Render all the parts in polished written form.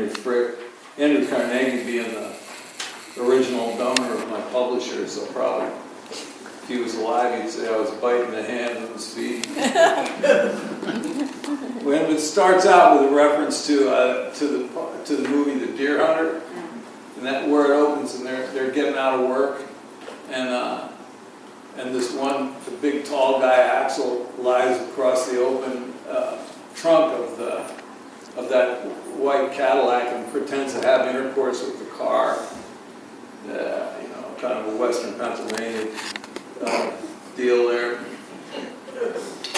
Henry Frick. Andrew Carnegie being the original donor of my publisher, so probably if he was alive, he'd say I was biting the hand that was feeding. When it starts out with a reference to the movie The Deer Hunter, and that where it opens, and they're getting out of work, and this one, the big tall guy Axel, lies across the open trunk of that white Cadillac and pretends to have intercourse with the car. Kind of a Western Pennsylvania deal there.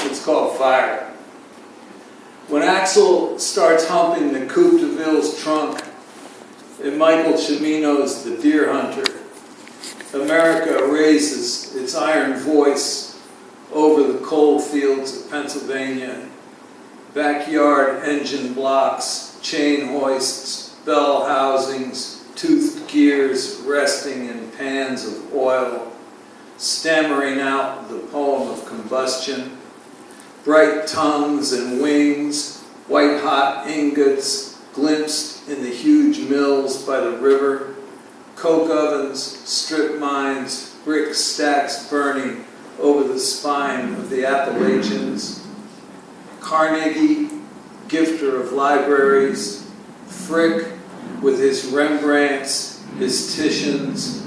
It's called Fire. When Axel starts humping the Coupe de Ville's trunk in Michael Cimino's The Deer Hunter, America raises its iron voice over the coal fields of Pennsylvania. Backyard engine blocks, chain hoists, bell housings, toothed gears resting in pans of oil, stammering out the poem of combustion, bright tongues and wings, white-hot ingots glimpsed in the huge mills by the river, coke ovens, strip mines, brick stacks burning over the spine of the Appalachians, Carnegie, gifter of libraries, Frick with his Rembrandts, his Titians,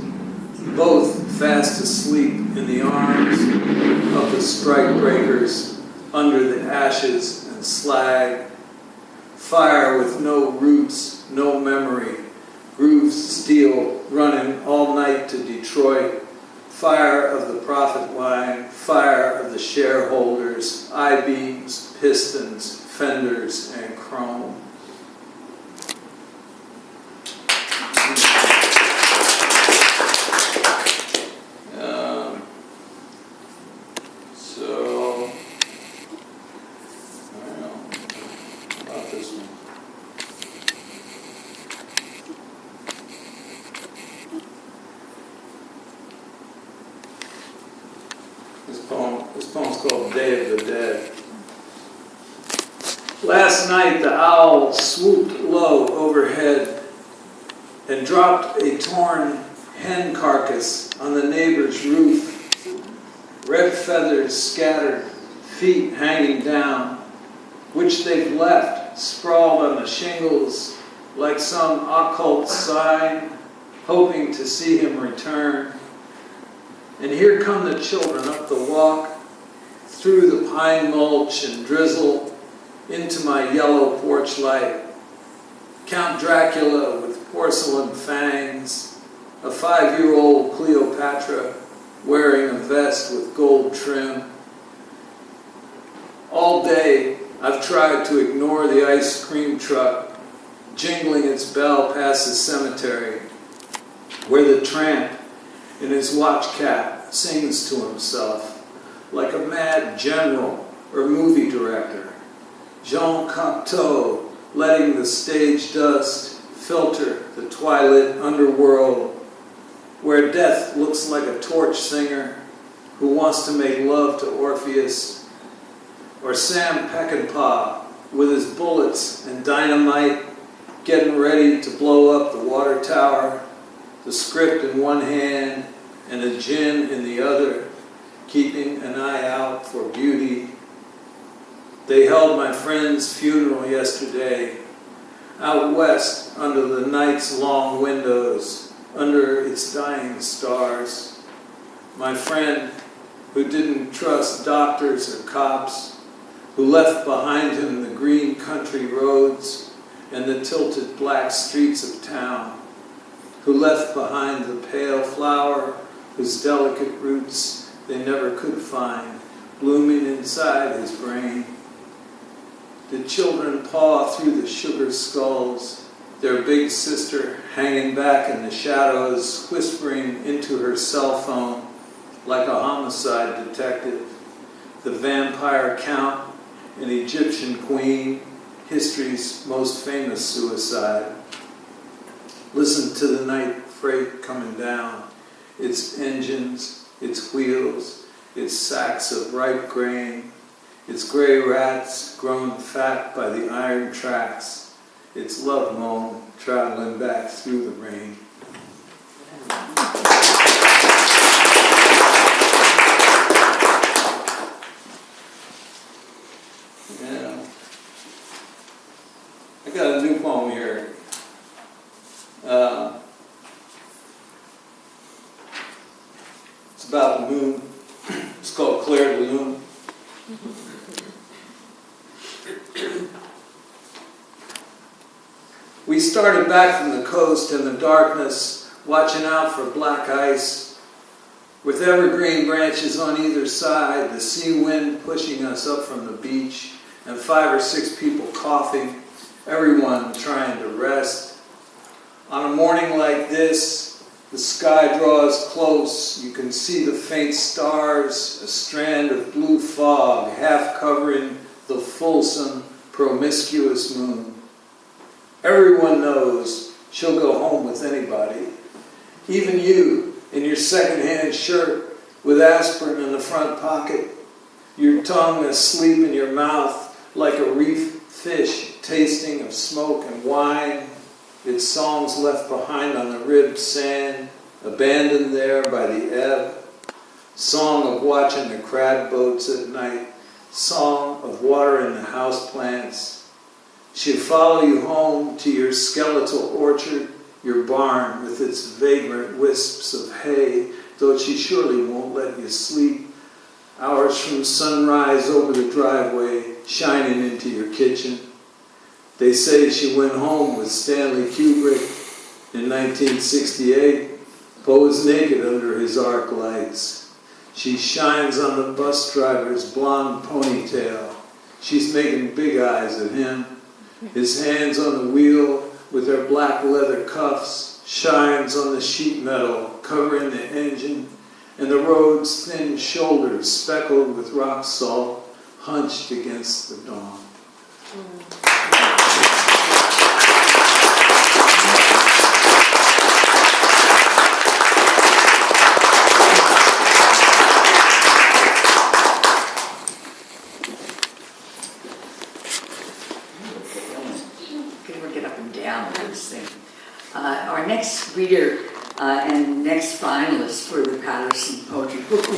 both fast asleep in the arms of the strikebreakers under the ashes and slag. Fire with no roots, no memory, grooved steel running all night to Detroit. Fire of the profit line, fire of the shareholders, I-beams, pistons, fenders, and chrome. This poem's called Day of the Dead. Last night the owl swooped low overhead and dropped a torn hen carcass on the neighbor's roof. Red feathers scattered, feet hanging down, which they've left sprawled on the shingles like some occult sign, hoping to see him return. And here come the children up the walk, through the pine mulch and drizzle, into my yellow porch light. Count Dracula with porcelain fangs, a 5-year-old Cleopatra wearing a vest with gold trim. All day I've tried to ignore the ice cream truck, jingling its bell past the cemetery, where the tramp in his watch cap sings to himself like a mad general or movie director. Jean Cocteau letting the stage dust filter the twilit underworld where death looks like a torch singer who wants to make love to Orpheus, or Sam Peckinpah with his bullets and dynamite getting ready to blow up the water tower, the script in one hand and a gin in the other, keeping an eye out for beauty. They held my friend's funeral yesterday, out west under the night's long windows, under its dying stars. My friend who didn't trust doctors or cops, who left behind him the green country roads and the tilted black streets of town, who left behind the pale flower whose delicate roots they never could find, blooming inside his brain. The children paw through the sugar skulls, their big sister hanging back in the shadows, whispering into her cell phone like a homicide detective. The vampire count, an Egyptian queen, history's most famous suicide. Listen to the night freight coming down, its engines, its wheels, its sacks of ripe grain, its gray rats grown fat by the iron tracks, its love moan traveling back through the rain. Yeah. I got a new poem here. It's about the moon. It's called Claire de Lune. We started back from the coast in the darkness, watching out for black ice, with evergreen branches on either side, the sea wind pushing us up from the beach, and 5 or 6 people coughing, everyone trying to rest. On a morning like this, the sky draws close. You can see the faint stars, a strand of blue fog half covering the fulsome, promiscuous moon. Everyone knows she'll go home with anybody. Even you, in your second-hand shirt with aspirin in the front pocket, your tongue asleep in your mouth like a reef fish tasting of smoke and wine, its songs left behind on the ribbed sand, abandoned there by the ebb, song of watching the crab boats at night, song of watering the houseplants. She'll follow you home to your skeletal orchard, your barn with its vagrant wisps of hay, though she surely won't let you sleep. Hours from sunrise over the driveway, shining into your kitchen. They say she went home with Stanley Kubrick in 1968, posed naked under his arc lights. She shines on the bus driver's blonde ponytail. She's making big eyes at him. His hands on the wheel with their black leather cuffs, shines on the sheet metal covering the engine, and the road's thin shoulders speckled with rock salt hunched against the dawn. Get up and down with this thing. Our next reader and next finalist for the Paterson Poetry Book